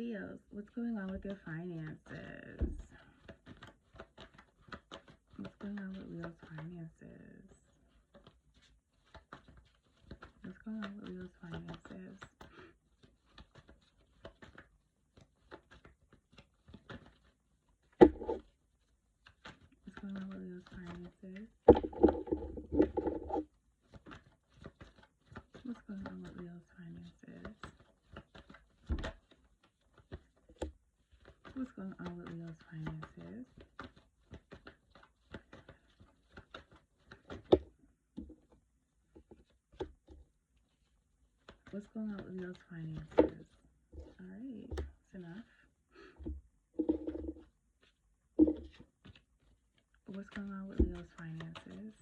Leos, what's going on with your finances? What's going on with Leo's finances? What's going on with Leo's finances? What's going on with Leo's finances? What's going on with Leo's finances? What's going on with Leo's finances? What's going on with Leo's finances? All right, that's enough. What's going on with Leo's finances?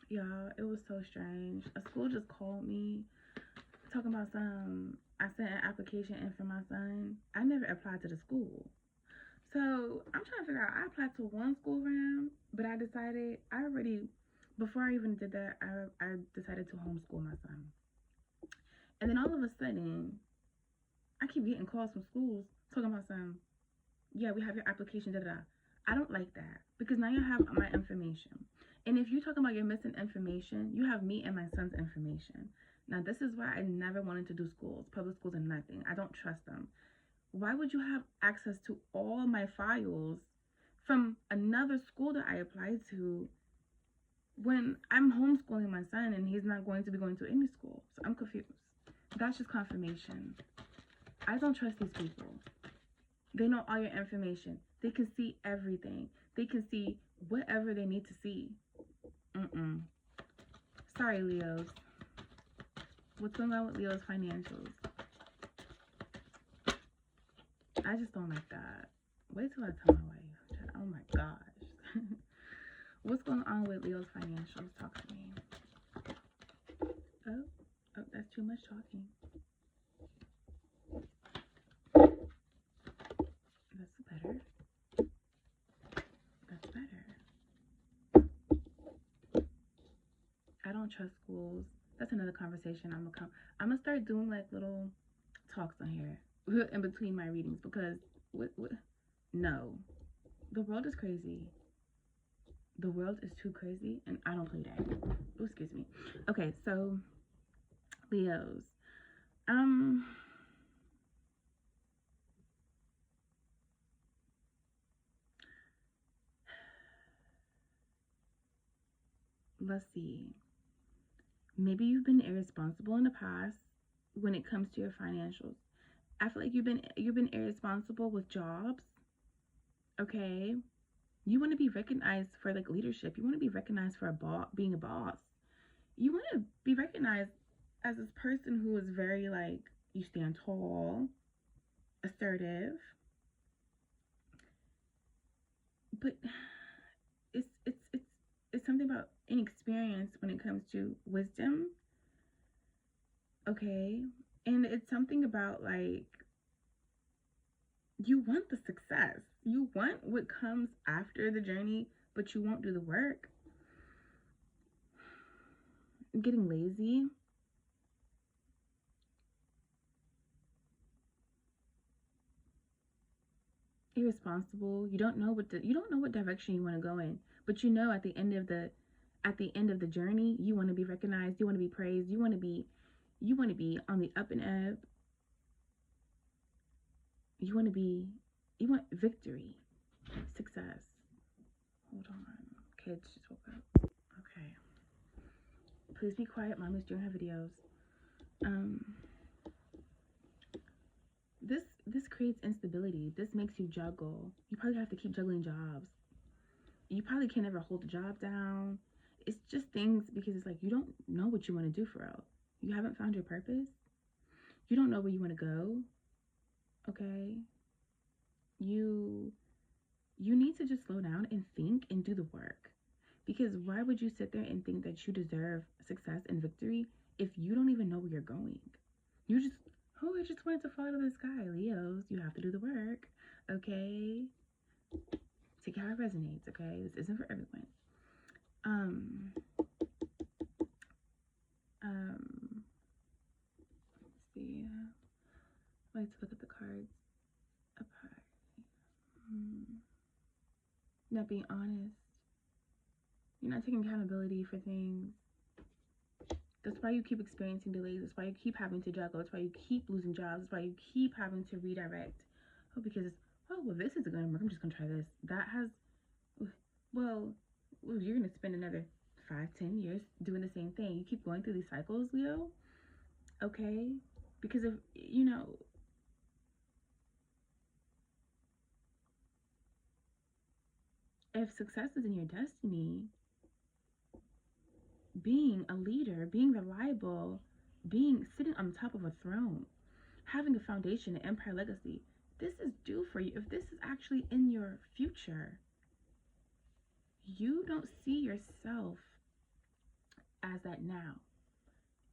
Y'all, it was so strange. A school just called me talking about I sent an application in for my son. I never applied to the school. So I'm trying to figure out, I applied to one school for him, but before I even did that, I decided to homeschool my son. And then all of a sudden, I keep getting calls from schools talking about yeah, we have your application, da da da. I don't like that because now you have my information. And if you're talking about you're missing information, you have me and my son's information. Now, this is why I never wanted to do schools, public schools, and nothing. I don't trust them. Why would you have access to all my files from another school that I applied to when I'm homeschooling my son and he's not going to be going to any school? So I'm confused. That's just confirmation. I don't trust these people. They know all your information. They can see everything. They can see whatever they need to see. Sorry, Leos. What's going on with Leo's financials? I just don't like that. Wait till I tell my wife. Oh my gosh. What's going on with Leo's financials? Talk to me. Oh, that's too much talking. That's better. That's better. I don't trust schools. That's another conversation. I'm gonna start doing like little talks on here in between my readings because no, the world is crazy. The world is too crazy, and I don't play that. Oh, excuse me. Okay, so Leos, let's see. Maybe you've been irresponsible in the past when it comes to your financials. I feel like you've been irresponsible with jobs. Okay, you want to be recognized for like leadership. You want to be recognized for being a boss. You want to be recognized as this person who is very like you stand tall, assertive. But it's something about inexperience when it comes to wisdom. Okay, and it's something about like you want the success. You want what comes after the journey, but you won't do the work. Getting lazy. Irresponsible. You don't know what direction you want to go in, but you know at the end of the journey, you want to be recognized, you want to be praised, you want to be on the up and up. You want victory, success. Hold on. Kids just woke up. Okay. Please be quiet. Mommy's doing her videos. This creates instability. This makes you juggle. You probably have to keep juggling jobs. You probably can never hold the job down. It's just things because it's like you don't know what you want to do for real. You haven't found your purpose. You don't know where you want to go. Okay? You need to just slow down and think and do the work. Because why would you sit there and think that you deserve success and victory if you don't even know where you're going? You just Oh, I just wanted to fall out of the sky. Leos, you have to do the work. Okay? Take how it resonates, okay? This isn't for everyone. Um, let's see. I like to look at the cards. Apart. Not being honest. You're not taking accountability for things. That's why you keep experiencing delays. That's why you keep having to juggle. That's why you keep losing jobs. That's why you keep having to redirect. Oh, because, oh, well, this isn't going to work. I'm just going to try this. That has, well, you're going to spend another 5, 10 years doing the same thing. You keep going through these cycles, Leo. Okay? Because if, if success is in your destiny, being a leader, being reliable, being sitting on top of a throne, having a foundation, an empire legacy, this is due for you. If this is actually in your future, you don't see yourself as that now.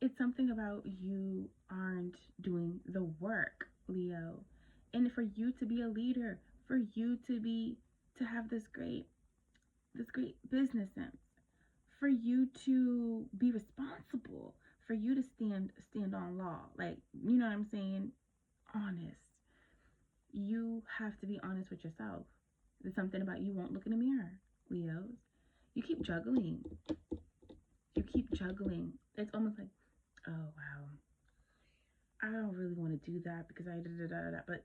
It's something about you aren't doing the work, Leo. And for you to be a leader, for you to have this great business sense, for you to be responsible, for you to stand on law, like, you know what I'm saying, honest. You have to be honest with yourself. There's something about you won't look in the mirror, Leos. You keep juggling. It's almost like, oh wow, I don't really want to do that because I da da da da. But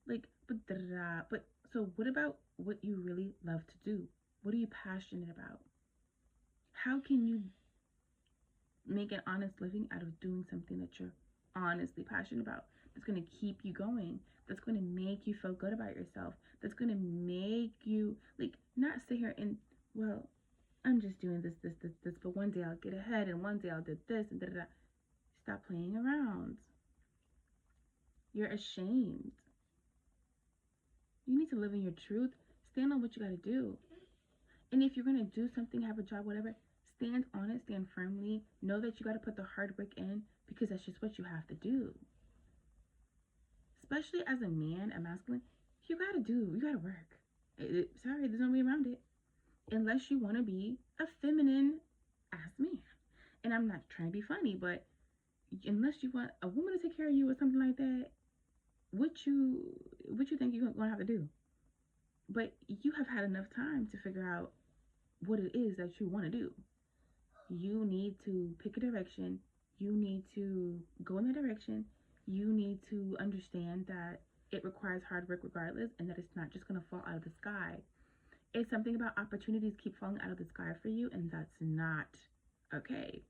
like, but da da da. But so, what about what you really love to do? What are you passionate about? How can you make an honest living out of doing something that you're honestly passionate about? That's going to keep you going. That's going to make you feel good about yourself. That's going to make you like not sit here and, well, I'm just doing this, but one day I'll get ahead and one day I'll do this and da da da. Stop playing around. You're ashamed. You need to live in your truth. Stand on what you got to do. And if you're going to do something, have a job, whatever, stand on it, stand firmly. Know that you got to put the hard work in because that's just what you have to do. Especially as a man, a masculine, you got to work. Sorry, there's no way around it. Unless you want to be a feminine ass man. And I'm not trying to be funny, but unless you want a woman to take care of you or something like that, what you think you're going to have to do? But you have had enough time to figure out what it is that you want to do. You need to pick a direction. You need to go in that direction. You need to understand that it requires hard work regardless and that it's not just going to fall out of the sky. It's something about opportunities keep falling out of the sky for you, and that's not okay.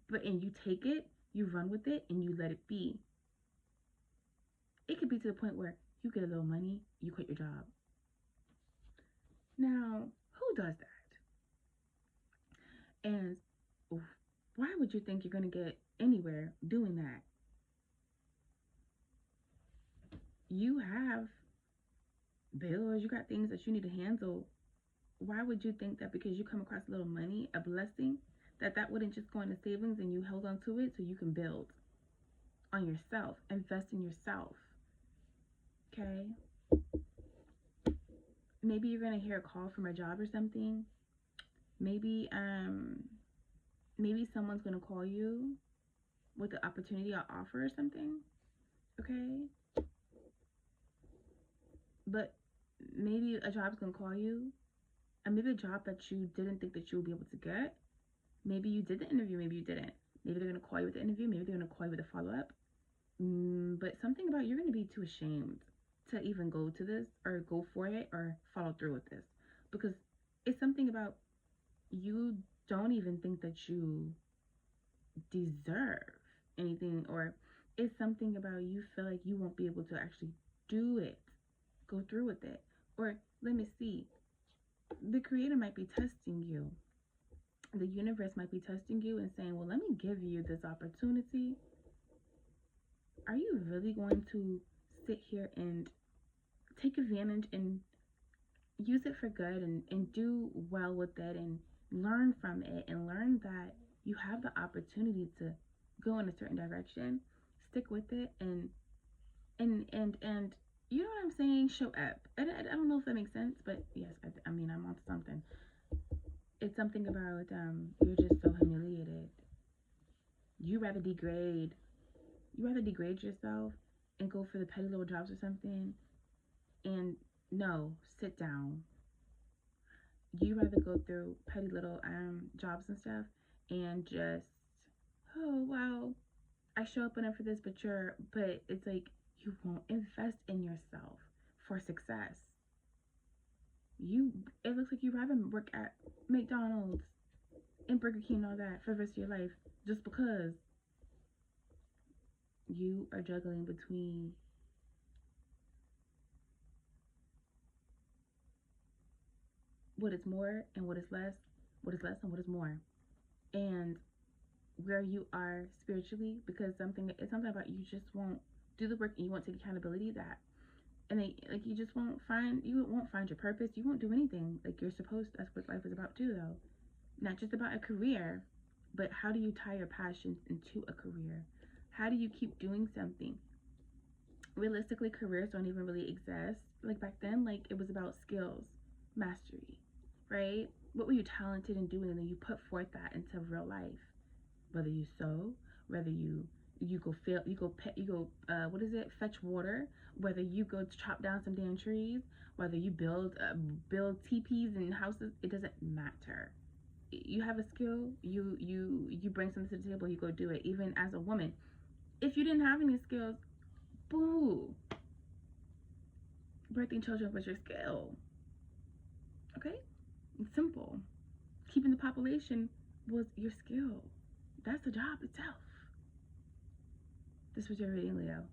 And you take it, you run with it, and you let it be. It could be to the point where you get a little money, you quit your job. Now, who does that? And why would you think you're going to get anywhere doing that? You have bills, you got things that you need to handle. Why would you think that because you come across a little money, a blessing, that wouldn't just go into savings and you held on to it so you can build on yourself, invest in yourself? Okay? Maybe you're going to hear a call from a job or something. Maybe someone's going to call you with the opportunity or offer or something. Okay? But maybe a job's going to call you, and maybe a job that you didn't think that you would be able to get. Maybe you did the interview, maybe you didn't. Maybe they're going to call you with the interview, maybe they're going to call you with a follow-up. But something about you're going to be too ashamed to even go to this or go for it or follow through with this, because it's something about you don't even think that you deserve anything, or it's something about you feel like you won't be able to actually do it, go through with it. Or let me see, the creator might be testing you. The universe might be testing you and saying, well, let me give you this opportunity. Are you really going to sit here and take advantage and use it for good and do well with it and learn from it and learn that you have the opportunity to go in a certain direction, stick with it, and And you know what I'm saying? Show up. I don't know if that makes sense, but yes, I mean I'm onto something. It's something about you're just so humiliated. You rather degrade. You rather degrade yourself and go for the petty little jobs or something. And no, sit down. You rather go through petty little jobs and stuff and just, oh wow, I show up enough for this, but it's like you won't invest in yourself for success. You, it looks like you rather work at McDonald's and Burger King and all that for the rest of your life just because you are juggling between what is more and what is less and what is more, and where you are spiritually, because something it's something about you just won't do the work and you won't take accountability that, and they like you won't find your purpose. You won't do anything like you're supposed. That's what life is about too, though. Not just about a career, but how do you tie your passions into a career? How do you keep doing something? Realistically, careers don't even really exist. Like back then, like it was about skills, mastery, right? What were you talented in doing, and then you put forth that into real life. Whether you sew, whether you go fill, you go what is it? Fetch water. Whether you go chop down some damn trees, whether you build teepees and houses, it doesn't matter. You have a skill, you bring something to the table, you go do it. Even as a woman, if you didn't have any skills, boo, birthing children was your skill. Okay, it's simple. Keeping the population was your skill. That's the job itself. This was your reading, Leo.